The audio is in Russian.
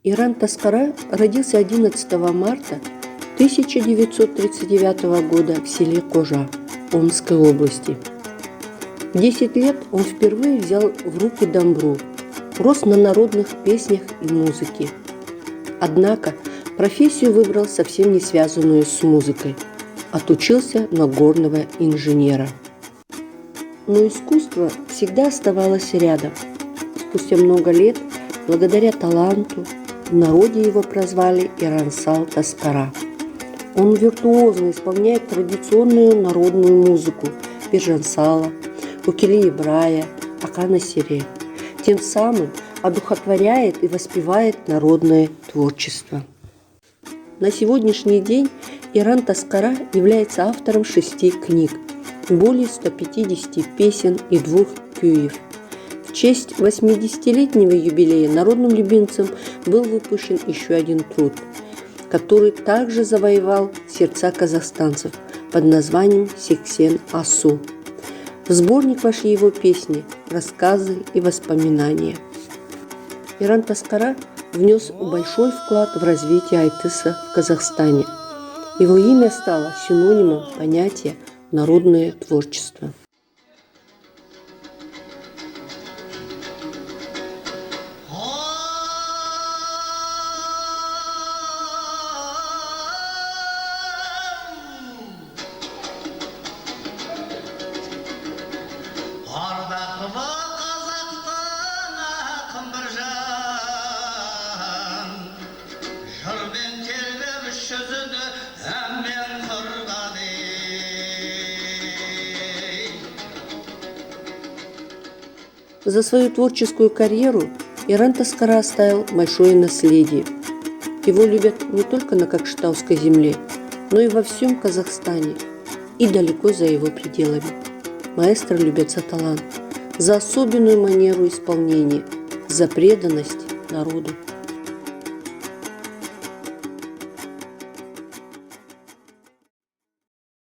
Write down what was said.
Иран Таскара родился 11 марта 1939 года в селе Кожа Омской области. В 10 лет он впервые взял в руки домбру, рос на народных песнях и музыке. Однако профессию выбрал совсем не связанную с музыкой. Отучился на горного инженера. Но искусство всегда оставалось рядом. Спустя много лет, благодаря таланту, в народе его прозвали Ирансал Таскара. Он виртуозно исполняет традиционную народную музыку Биржансала, Укили-Ибрая, Акана-Сире. Тем самым одухотворяет и воспевает народное творчество. На сегодняшний день Иран Таскара является автором 6 книг, более 150 песен и 2 кюев. В честь 80-летнего юбилея народным любимцем был выпущен еще один труд, который также завоевал сердца казахстанцев под названием «Сексен Асу». В сборник вошли его песни, рассказы и воспоминания. Иран Таскара внес большой вклад в развитие айтыса в Казахстане. Его имя стало синонимом понятия «народное творчество». За свою творческую карьеру Иран Таскара оставил большое наследие. Его любят не только на Кокшетауской земле, но и во всем Казахстане и далеко за его пределами. Маэстро любят за талант, за особенную манеру исполнения, за преданность народу.